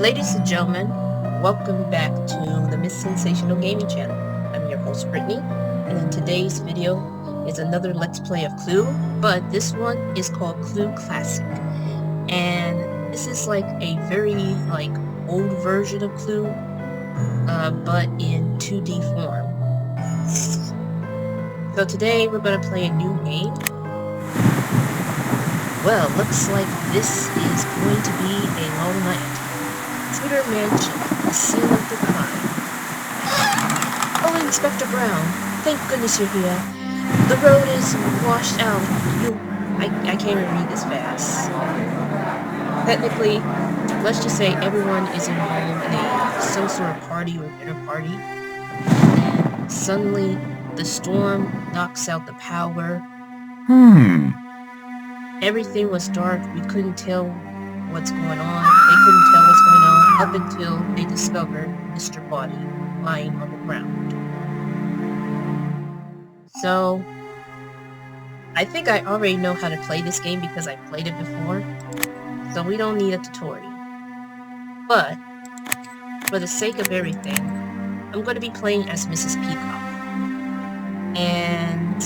Ladies and gentlemen, welcome back to the Miss Sensational Gaming channel. I'm your host Brittany, and in today's video is another Let's Play of Clue, but this one is called Clue Classic. And this is like a very old version of Clue, but in 2D form. So today we're going to play a new game. Well, looks like this is going to be a long night. Tudor Mansion, the scene of the crime. Oh, Inspector Brown, thank goodness you're here. The road is washed out. I can't even read this fast. Technically, let's just say everyone is involved in some sort of party or dinner party. And suddenly, the storm knocks out the power. Everything was dark. We couldn't tell what's going on. They couldn't tell what's going on up until they discovered Mr. Body lying on the ground. So, I think I already know how to play this game because I played it before. So we don't need a tutorial. But, for the sake of everything, I'm going to be playing as Mrs. Peacock. And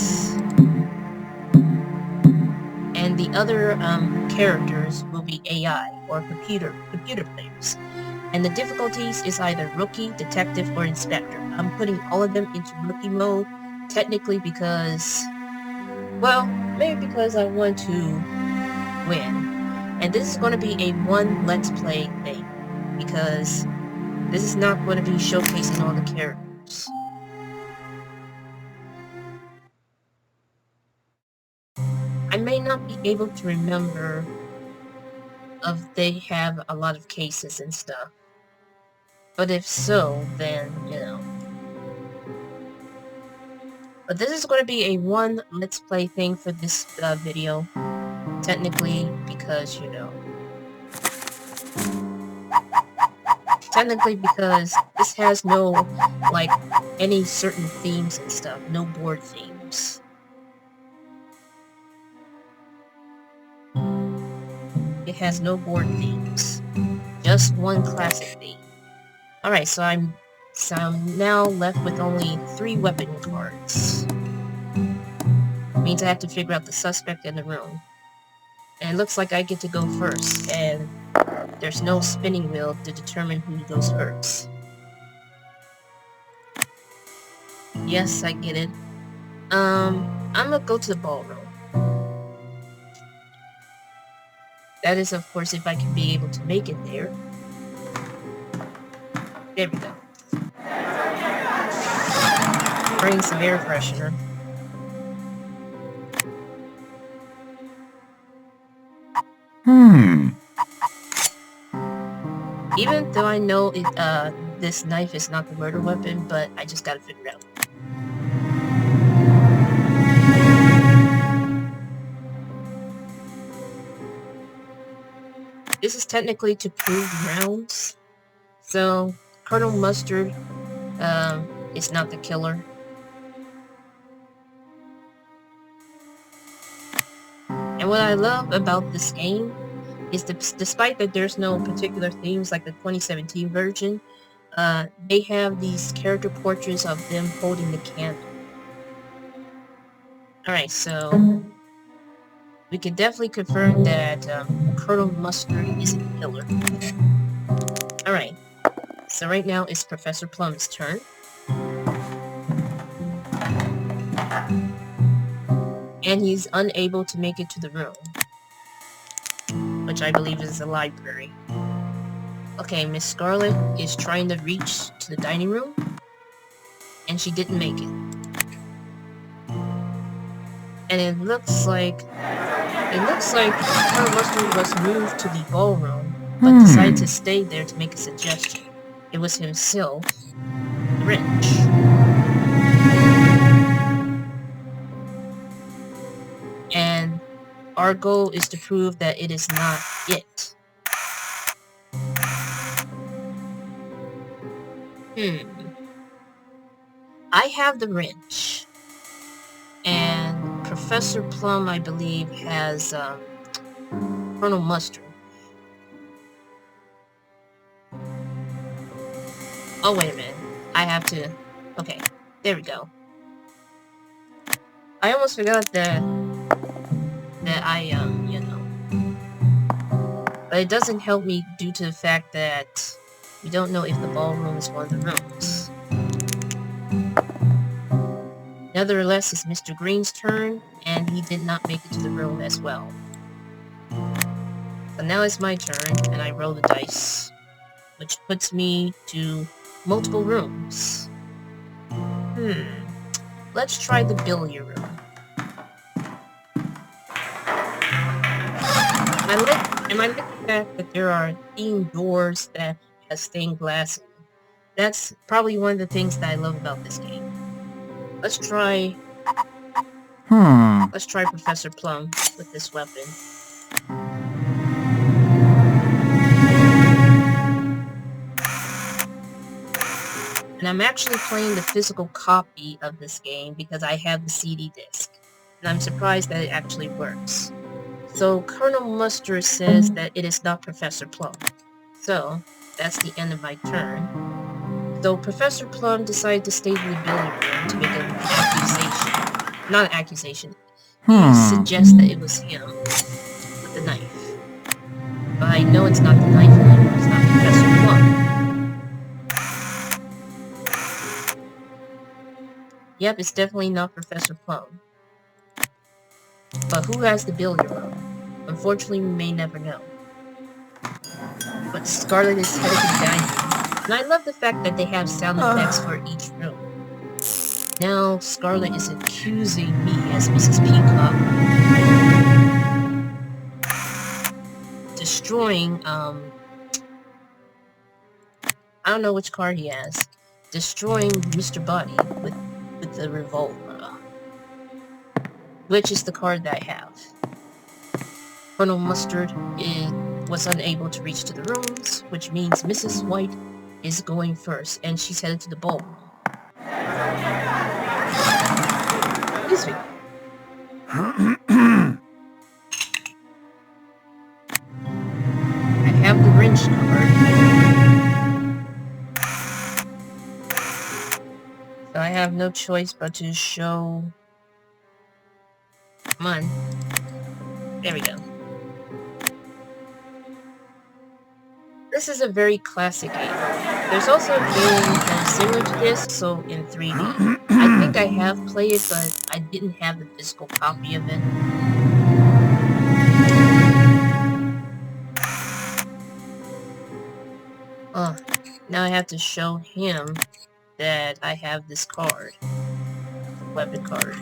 the other characters will be AI, or computer players. And the difficulties is either Rookie, Detective, or Inspector. I'm putting all of them into Rookie mode, technically because, well, maybe because I want to win. And this is going to be a one Let's Play thing, because this is not going to be showcasing all the characters. I may not be able to remember if they have a lot of cases and stuff. But if so, then, you know. But this is going to be a one Let's Play thing for this video. Technically, because, you know. Technically, because this has no, any certain themes and stuff. No board themes. It has no board themes. Just one classic theme. Alright, so I'm now left with only 3 weapon cards. Means I have to figure out the suspect in the room. And it looks like I get to go first, and there's no spinning wheel to determine who goes first. Yes, I get it. I'm gonna go to the ballroom. That is, of course, if I can be able to make it there. There we go. Bring some air freshener. Even though I know this knife is not the murder weapon, but I just gotta figure it out. This is technically to prove rounds. So, Colonel Mustard is not the killer. And what I love about this game is despite that there's no particular themes like the 2017 version, they have these character portraits of them holding the candle. Alright, so we can definitely confirm that Colonel Mustard isn't the killer. Alright, so right now it's Professor Plum's turn. And he's unable to make it to the room, which I believe is the library. Okay, Miss Scarlet is trying to reach to the dining room, and she didn't make it. And it looks like Colonel Mustard was moved to the ballroom, but decided to stay there to make a suggestion. It was himself, Grinch. And our goal is to prove that it is not it. I have the wrench. And Professor Plum, I believe, has Colonel Mustard. Oh, wait a minute. I have to... Okay, there we go. I almost forgot that I, you know... But it doesn't help me due to the fact that we don't know if the ballroom is one of the rooms. Nevertheless, it's Mr. Green's turn, and he did not make it to the room as well. So now it's my turn, and I roll the dice, which puts me to multiple rooms. Let's try the billiard room. And I like the fact that there are themed doors that has stained glass in them. That's probably one of the things that I love about this game. Let's try Professor Plum with this weapon. And I'm actually playing the physical copy of this game because I have the CD disc. And I'm surprised that it actually works. So Colonel Mustard says that it is not Professor Plum. So that's the end of my turn. So Professor Plum decided to stay in the billiard room to make an accusation. Not an accusation. He suggests that it was him with the knife. But I know it's not the knife and I know it's not Professor Plum. Yep, it's definitely not Professor Plum. But who has the billiard room? Unfortunately, we may never know. But Scarlet is headed to the dining room. And I love the fact that they have sound effects for each room. Now, Scarlet is accusing me as Mrs. Peacock. Destroying, I don't know which card he has. Destroying Mr. Buddy with the revolver. Which is the card that I have. Colonel Mustard was unable to reach to the rooms, which means Mrs. White is going first, and she's headed to the ballroom. Excuse me. I have the wrench card. So I have no choice but to show... Come on. There we go. This is a very classic game. There's also a game similar to this, so in 3D. I think I have played it, but I didn't have the physical copy of it. Oh, now I have to show him that I have this card. Weapon card.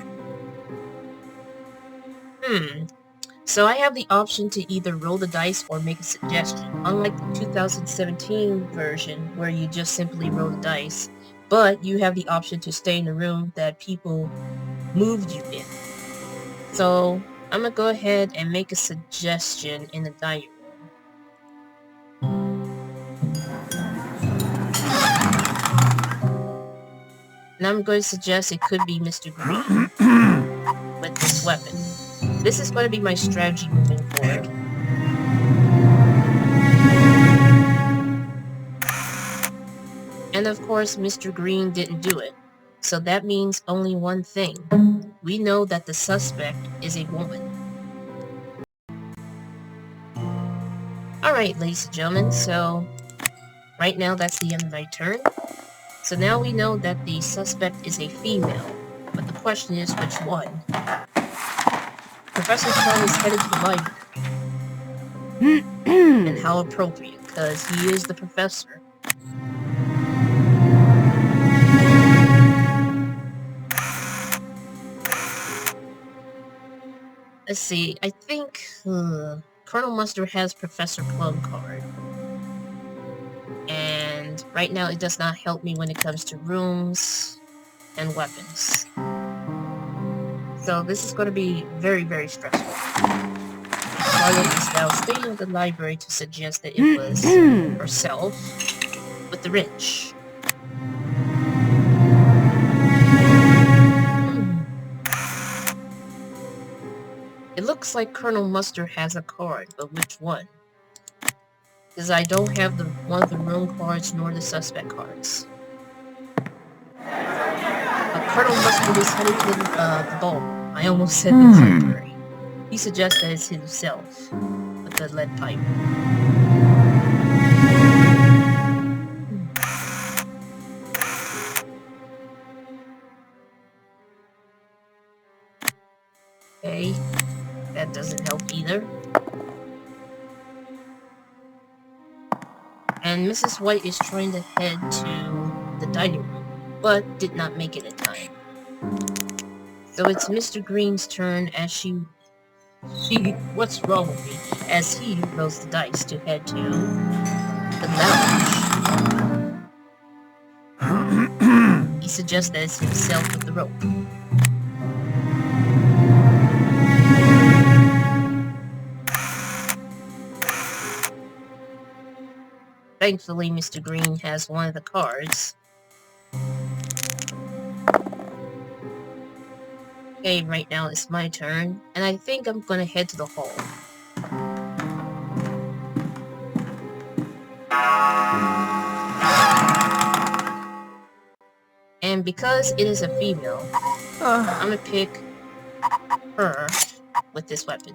So I have the option to either roll the dice or make a suggestion, unlike the 2017 version where you just simply roll the dice, but you have the option to stay in the room that people moved you in. So I'm gonna go ahead and make a suggestion in the dining room. And I'm going to suggest it could be Mr. Green with this weapon. This is going to be my strategy moving forward. And of course, Mr. Green didn't do it. So that means only one thing. We know that the suspect is a woman. Alright, ladies and gentlemen, so right now that's the end of my turn. So now we know that the suspect is a female. But the question is, which one? Professor Plum is headed to the library. And how appropriate, because he is the professor. Let's see, I think Colonel Mustard has Professor Plum card. And right now it does not help me when it comes to rooms and weapons. So this is going to be very, very stressful. Scarlet is now staying at the library to suggest that it was herself with the wrench. It looks like Colonel Mustard has a card, but which one? Because I don't have one of the room cards nor the suspect cards. Colonel Mustard is heading to the ball. I almost said the library. He suggests that it's himself with the lead pipe. Okay, that doesn't help either. And Mrs. White is trying to head to the dining room, but did not make it in time. So it's Mr. Green's turn as what's wrong with me? As he rolls the dice to head to the lounge. He suggests that it's himself with the rope. Thankfully, Mr. Green has one of the cards. Okay, right now it's my turn, and I think I'm gonna head to the hall. And because it is a female, I'm gonna pick her with this weapon.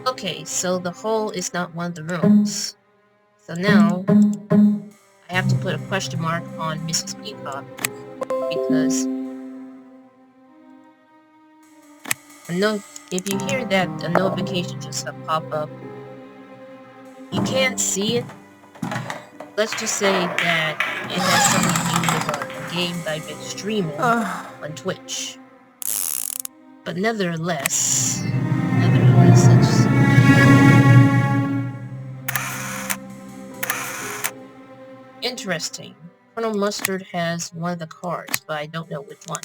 Okay, so the hall is not one of the rooms. So now, I have to put a question mark on Mrs. Peacock, because if you hear that a notification just pop up, you can't see it. Let's just say that it has something to do with a game that I've been streaming on Twitch. But nevertheless, it's... Interesting. Colonel Mustard has one of the cards, but I don't know which one.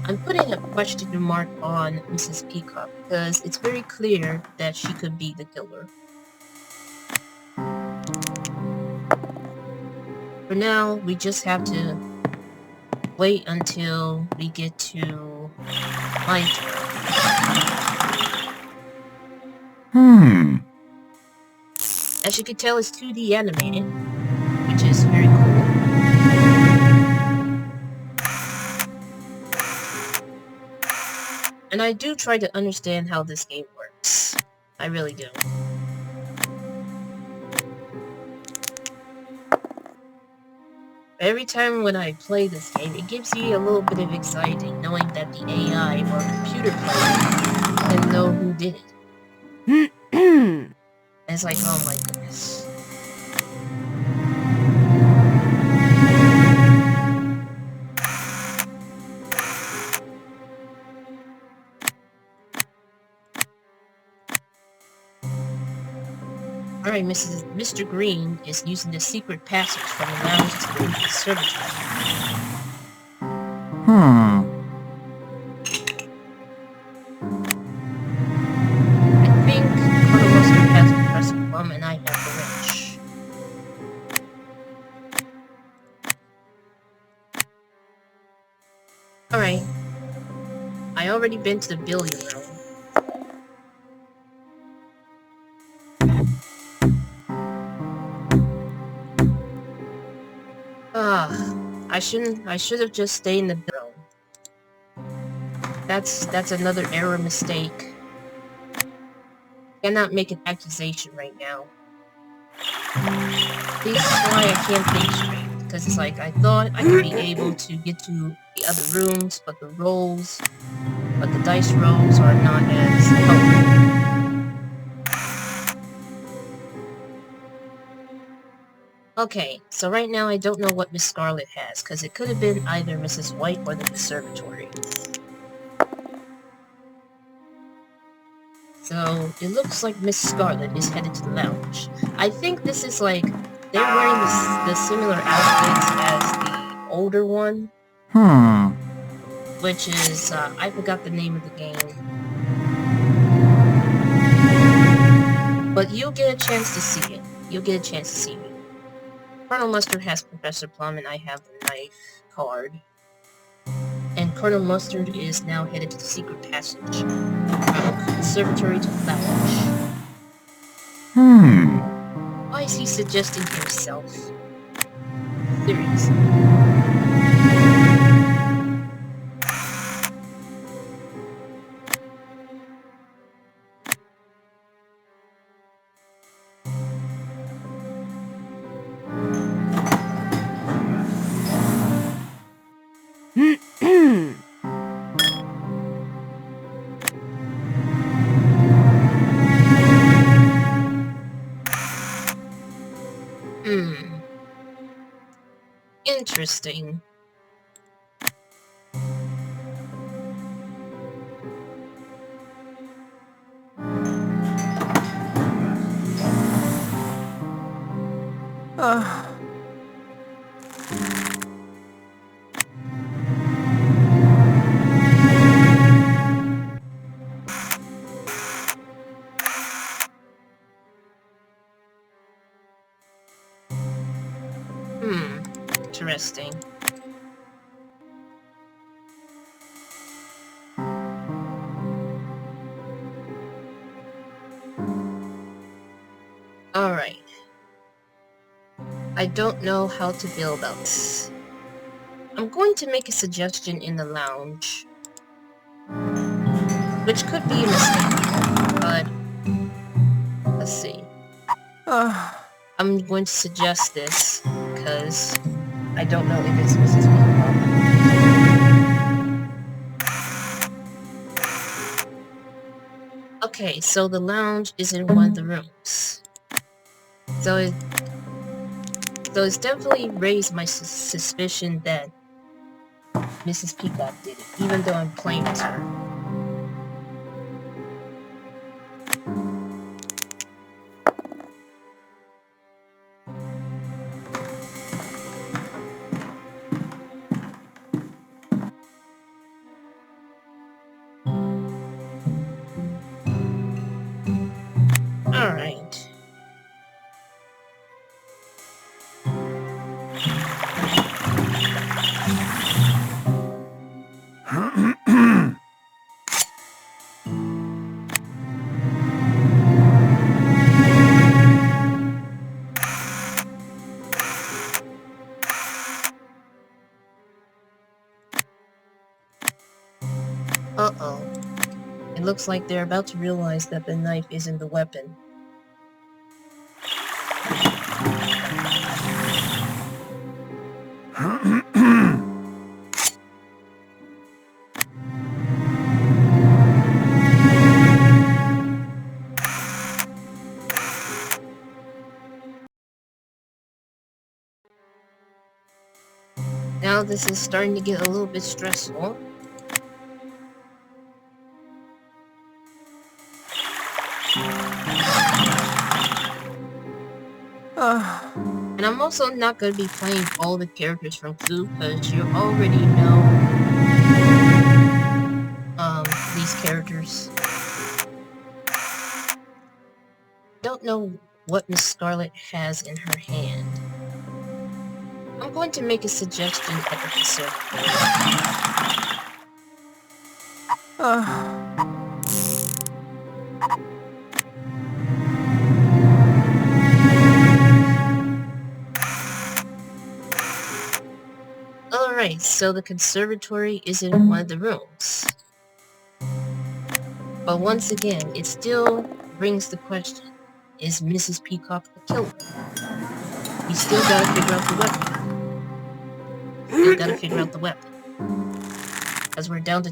I'm putting a question mark on Mrs. Peacock, because it's very clear that she could be the killer. For now, we just have to wait until we get to my turn. As you can tell, it's 2D animated, which is very cool. And I do try to understand how this game works. I really do. Every time when I play this game, it gives you a little bit of anxiety knowing that the AI or computer player can know who did it. And it's like, oh my goodness. Alright, Mr. Green is using the secret passage from the lounge to the conservatory. I think Colonel Mustard has the Professor Plum and I have the wrench. Alright. I already been to the billiard room. I should have just stayed in the room. That's another error mistake. Cannot make an accusation right now. This is why I can't think straight, because it's like, I thought I could be able to get to the other rooms, but the dice rolls are not as helpful. Okay, so right now I don't know what Miss Scarlet has, because it could have been either Mrs. White or the conservatory. So, it looks like Miss Scarlet is headed to the lounge. I think this is like, they're wearing the similar outfits as the older one. Which is, I forgot the name of the game. But you'll get a chance to see it. You'll get a chance to see it. Colonel Mustard has Professor Plum and I have the knife card. And Colonel Mustard is now headed to the secret passage from the conservatory to the lounge. Why Why is he suggesting himself? Seriously. Interesting. Interesting. Alright. I don't know how to feel about this. I'm going to make a suggestion in the lounge. Which could be a mistake, but let's see. I'm going to suggest this, because I don't know if it's Mrs. Peacock. Okay, so the lounge is in one of the rooms. So it's definitely raised my suspicion that Mrs. Peacock did it, even though I'm playing as her. Alright. Uh-oh. It looks like they're about to realize that the knife isn't the weapon. Now this is starting to get a little bit stressful. And I'm also not going to be playing all the characters from Clue, because you already know these characters. Don't know what Miss Scarlet has in her hand. I'm going to make a suggestion at the conservatory. Alright, so the conservatory is in one of the rooms. But once again, it still brings the question, is Mrs. Peacock the killer? We still gotta figure out the weapon. As we're down to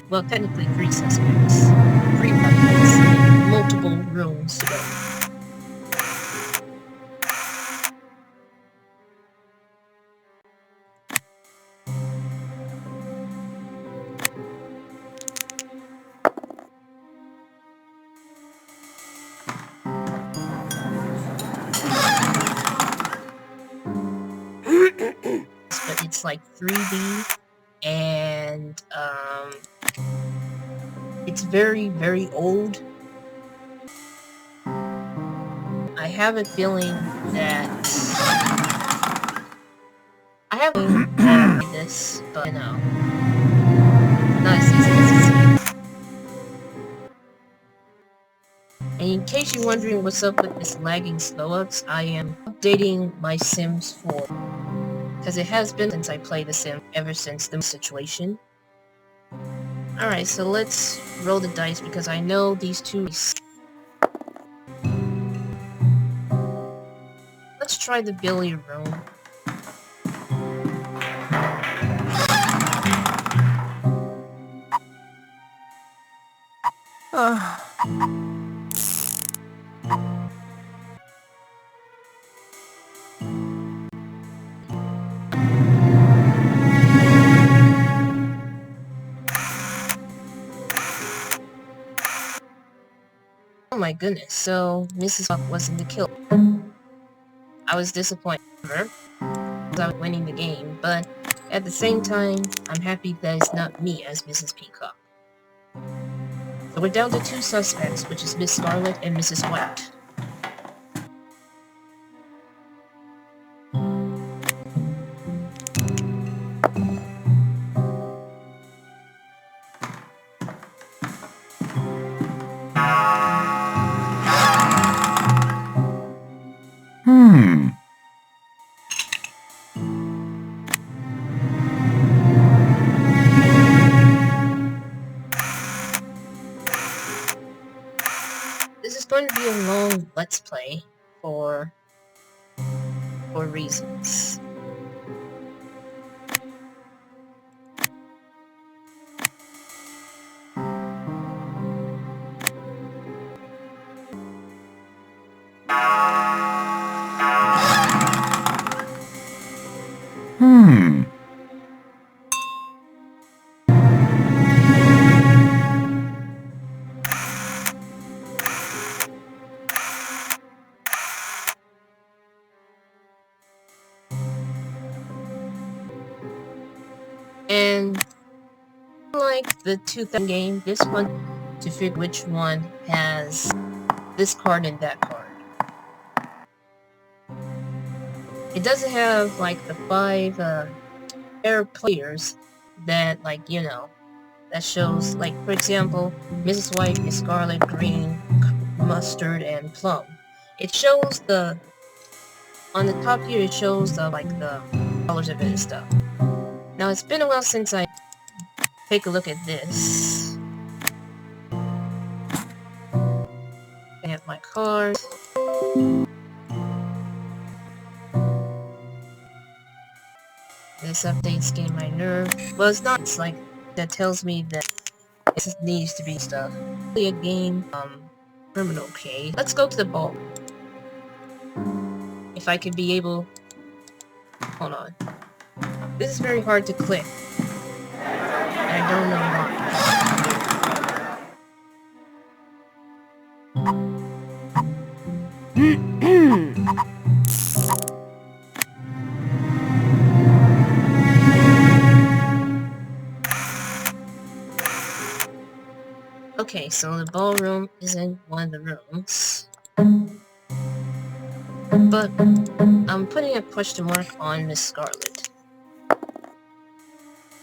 well, technically 3 suspects. 3 weapons in multiple rooms to go. But it's like 3D, and it's very, very old. I have a feeling that this, but you know, not as easy as it seems. And in case you're wondering what's up with this lagging slow-ups, I am updating my Sims 4. Because it has been since I played The Sims, ever since the situation. Alright, so let's roll the dice because I know these two... Let's try the billiard room. Oh my goodness, so Mrs. Buck wasn't the killer. I was disappointed in her, because I was winning the game, but at the same time, I'm happy that it's not me as Mrs. Peacock. So we're down to two suspects, which is Miss Scarlet and Mrs. White. This is going to be a long Let's Play for reasons. And like the 2000 game, this one to figure which one has this card and that card. It doesn't have like the 5 pair players that, like, you know, that shows, like, for example, Mrs. White is scarlet, green, mustard, and plum. It shows the, on the top here, it shows the, like, the colors of it and stuff. Now, it's been a while since I take a look at this. I have my cards. This update's getting my nerve. Well, it's not. It's like, that tells me that it needs to be stuff. Play a game, criminal, okay. Let's go to the ball. If I could be able... Hold on. This is very hard to click. And I don't know why. Okay, so the ballroom is in one of the rooms. But I'm putting a question mark on Miss Scarlet.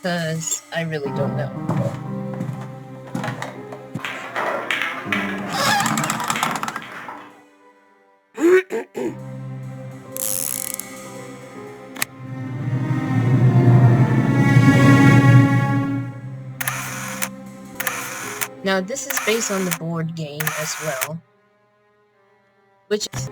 Because I really don't know. Now, this is based on the board game as well. Which is...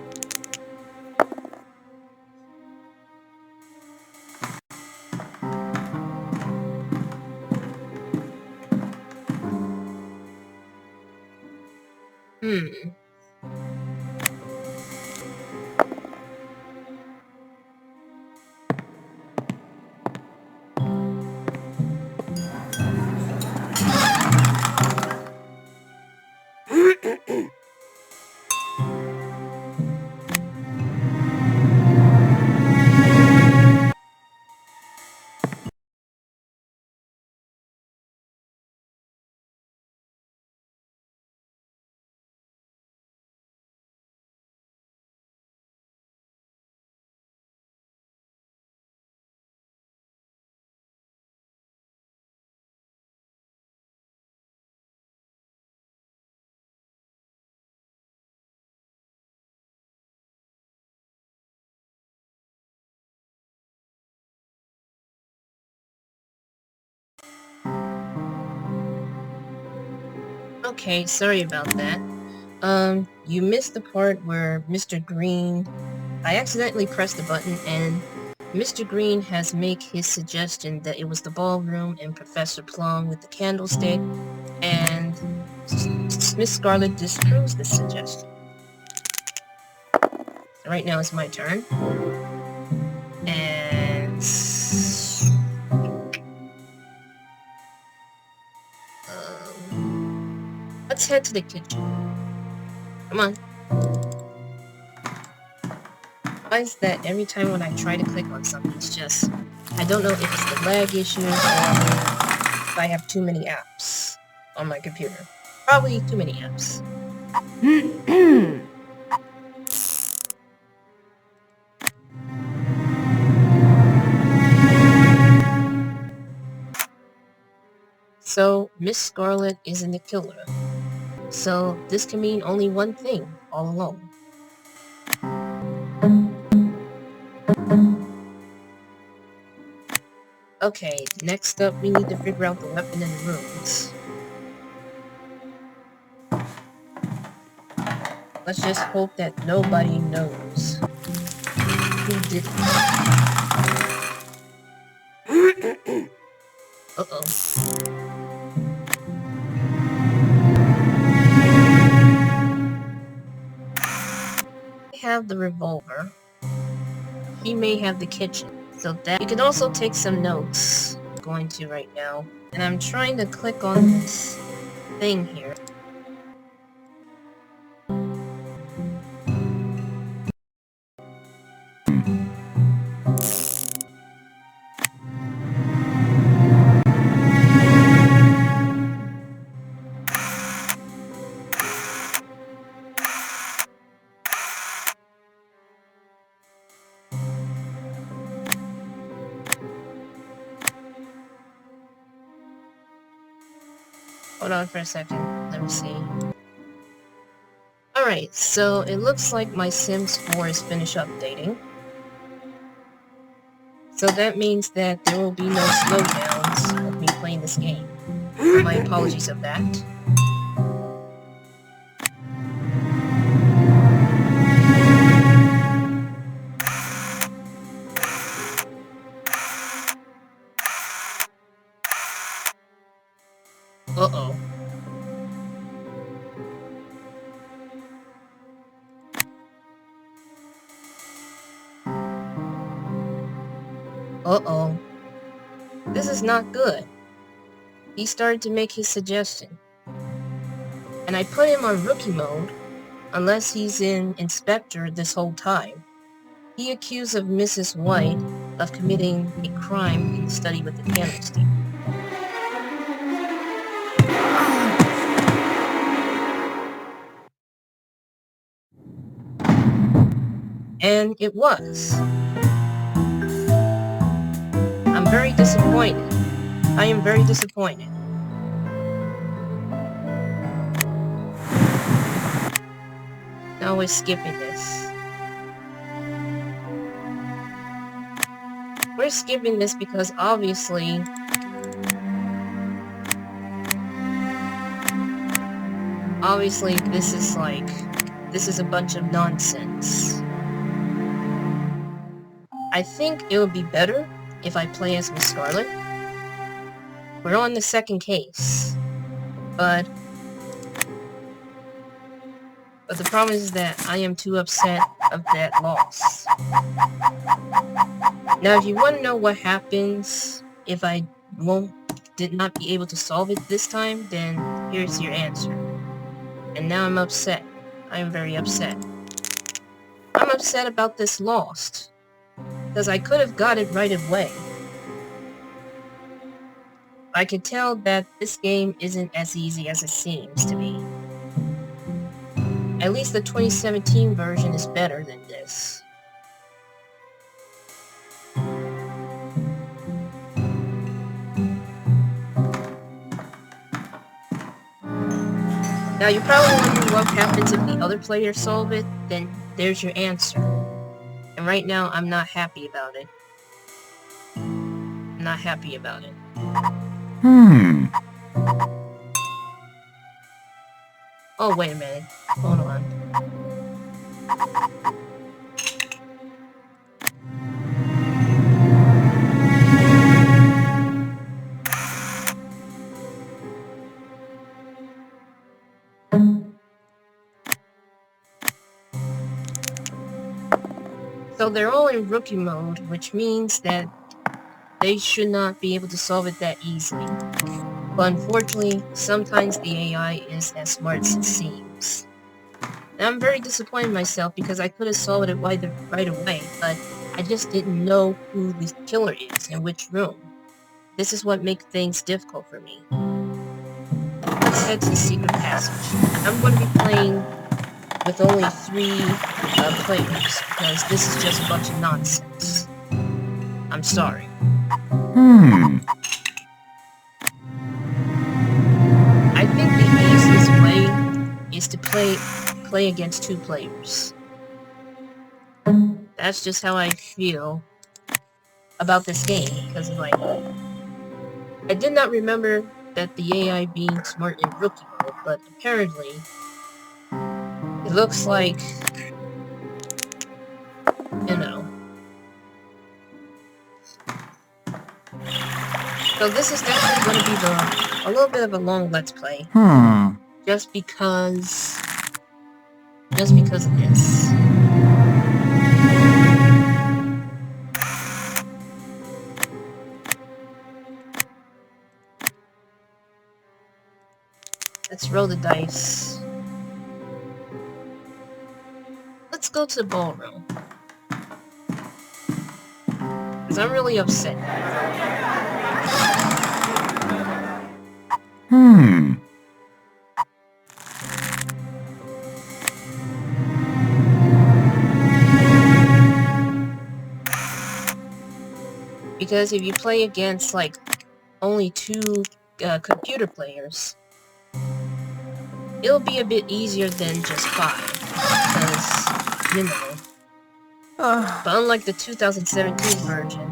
Okay, sorry about that. You missed the part where Mr. Green... I accidentally pressed the button and Mr. Green has made his suggestion that it was the ballroom and Professor Plum with the candlestick, and Miss Scarlet disproves this suggestion. Right now it's my turn. And... let's head to the kitchen. Come on. Why is that every time when I try to click on something, it's just... I don't know if it's the lag issue or if I have too many apps on my computer. Probably too many apps. So, Miss Scarlet isn't the killer. So, this can mean only one thing all along. Okay, next up we need to figure out the weapon in the rooms. Let's just hope that nobody knows who did it. Uh-oh. I have the revolver. He may have the kitchen. So that you can also take some notes. I'm going to right now. And I'm trying to click on this thing here. Hold on for a second. Let me see. Alright, so it looks like my Sims 4 is finished updating. So that means that there will be no slowdowns of me playing this game. My apologies of that. Uh-oh. Uh-oh. This is not good. He started to make his suggestion. And I put him on rookie mode, unless he's in Inspector this whole time. He accused of Mrs. White of committing a crime in the study with the candlestick. And it was. I'm very disappointed. I am very disappointed. Now we're skipping this. We're skipping this because obviously this is a bunch of nonsense. I think it would be better if I play as Miss Scarlet. We're on the second case, but the problem is that I am too upset of that loss. Now, if you want to know what happens if I did not be able to solve it this time, then here's your answer. And now I'm upset. I am very upset. I'm upset about this lost, because I could have got it right away. I can tell that this game isn't as easy as it seems to be. At least the 2017 version is better than this. Now you're probably wondering what happens if the other players solve it, then there's your answer. And right now, I'm not happy about it. I'm not happy about it. Oh, wait a minute. Hold on. So they're all in rookie mode, which means that they should not be able to solve it that easily. But unfortunately, sometimes the AI is as smart as it seems. And I'm very disappointed in myself because I could have solved it right away, but I just didn't know who the killer is and which room. This is what makes things difficult for me. Let's head to the secret passage. I'm going to be playing with only 3 players because this is just a bunch of nonsense. I'm sorry. I think the easiest way is to play against 2 players. That's just how I feel about this game, because like, I did not remember that the AI being smart in rookie mode, but apparently, it looks like, you know. So this is definitely going to be a little bit of a long Let's Play. Just because of this. Let's roll the dice. Let's go to the ballroom. Because I'm really upset. Because if you play against, like, only 2 computer players, it'll be a bit easier than just 5. Because, you know. But unlike the 2017 version,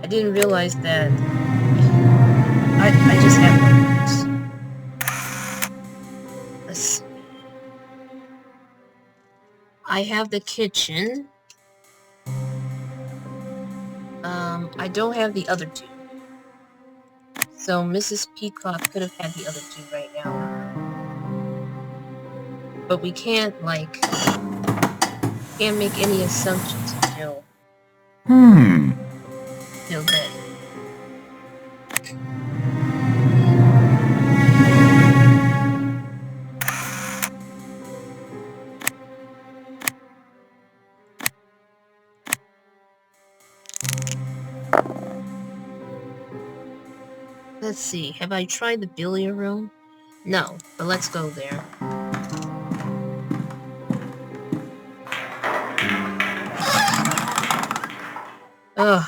I didn't realize that I just have no words. Let's see. I have the kitchen. I don't have the other 2. So Mrs. Peacock could have had the other 2 right now. But we can't, like, can't make any assumptions until then. Let's see, have I tried the billiard room? No, but let's go there. Ugh.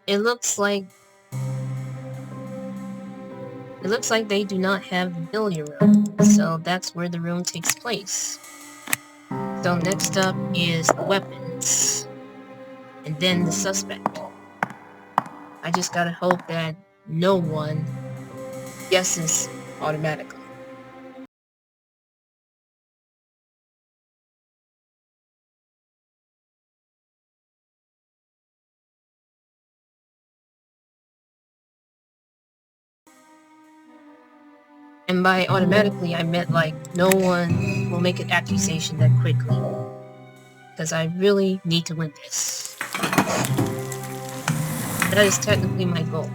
It looks like they do not have the billiard room, so that's where the room takes place. So next up is the weapons, and then the suspect. I just gotta hope that no one guesses automatically. And by automatically, I meant like no one will make an accusation that quickly. Because I really need to win this. That is technically my goal.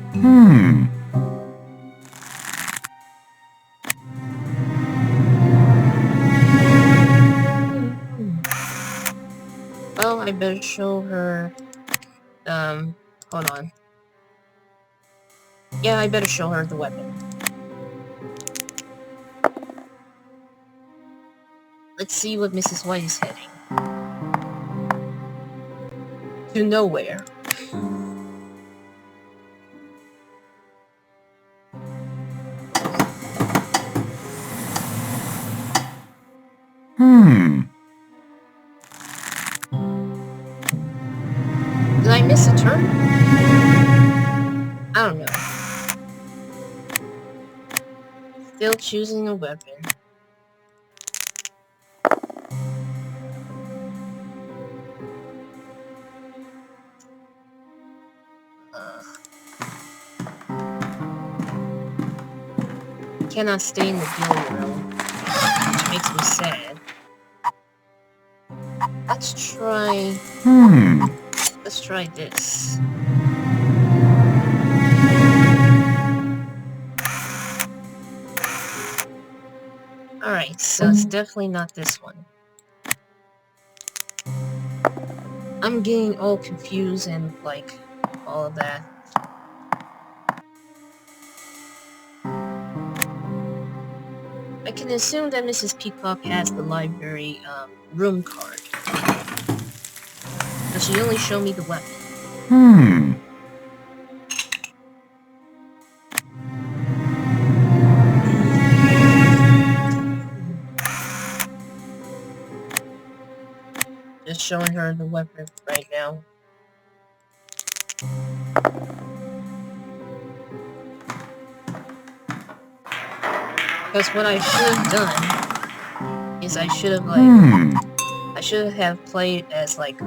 Well, I better show her... hold on. Yeah, I better show her the weapon. Let's see what Mrs. White is heading. To nowhere. Did I miss a turn? I don't know. Still choosing a weapon. Cannot stay in the guild room, which makes me sad. Let's try this. Alright, so it's definitely not this one. I'm getting all confused and, like, all of that. I can assume that Mrs. Peacock has the library, room card. But she only showed me the weapon. Just showing her the weapon right now. Because what I should have done is I should have, like, I should have played as, like,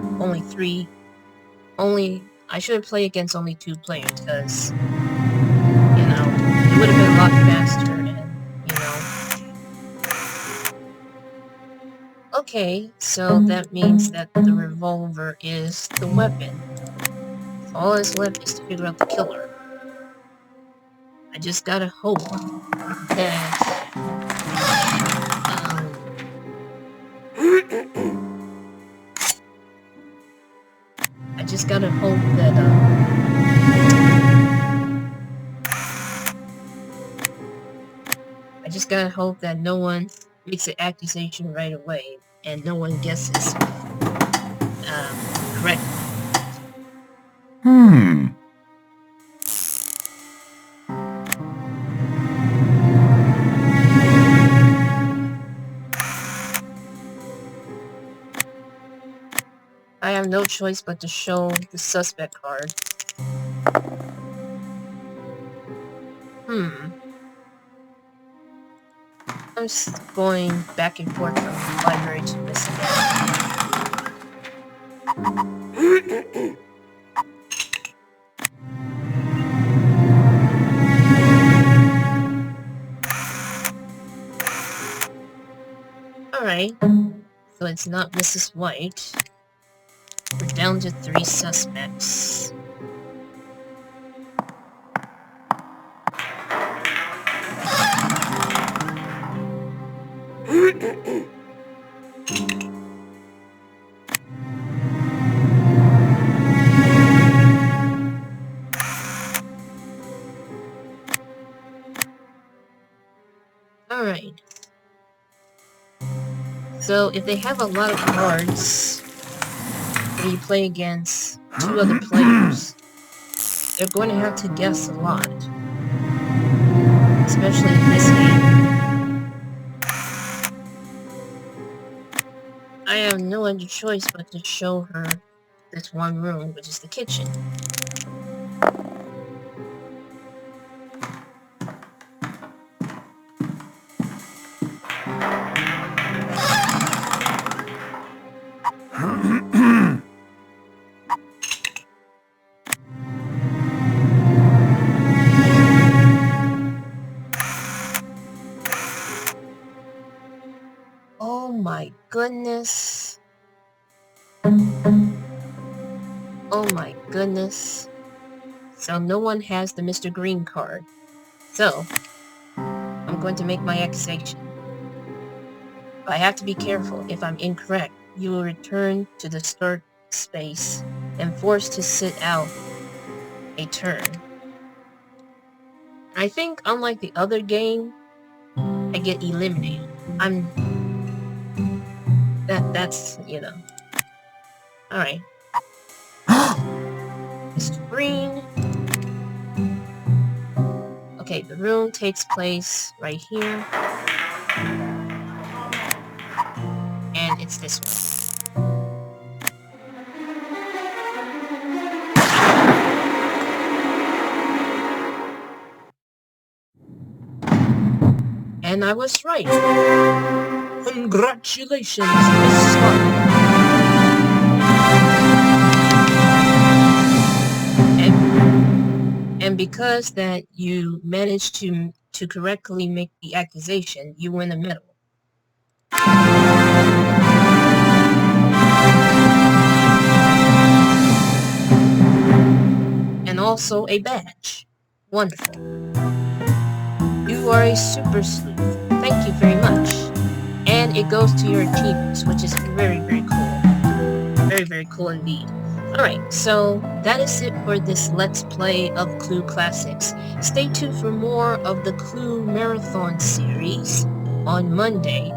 I should have played against only 2 players, because, you know, it would have been a lot faster, and, you know. Okay, so that means that the revolver is the weapon. So all that's left is to figure out the killer. I just gotta hope that, I just gotta hope that, no one makes an accusation right away, and no one guesses, correct. I have no choice but to show the suspect card. I'm just going back and forth from the library to this again. Alright, so it's not Mrs. White. We're down to 3 suspects. Alright. So, if they have a lot of cards, when you play against 2 other players, they're going to have to guess a lot. Especially in this game. I have no other choice but to show her this one room, which is the kitchen. Oh my goodness. Oh my goodness. So no one has the Mr. Green card. So, I'm going to make my accusation. But I have to be careful. If I'm incorrect, you will return to the start space and forced to sit out a turn. I think, unlike the other game, I get eliminated. That's, you know. Alright. Mr. Green. Okay, the room takes place right here. and it's this one. And I was right. Congratulations, Miss Scarlet. And because that you managed to correctly make the accusation, you win a medal. And also a badge. Wonderful. You are a super sleuth. Thank you very much. And it goes to your achievements, which is very, very cool. Very, very cool indeed. Alright, so that is it for this Let's Play of Clue Classics. Stay tuned for more of the Clue Marathon series on Monday,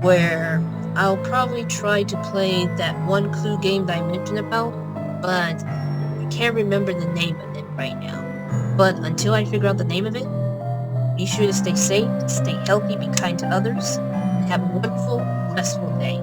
where I'll probably try to play that one Clue game that I mentioned about, but I can't remember the name of it right now. But until I figure out the name of it, be sure to stay safe, stay healthy, be kind to others, and have a wonderful, restful day.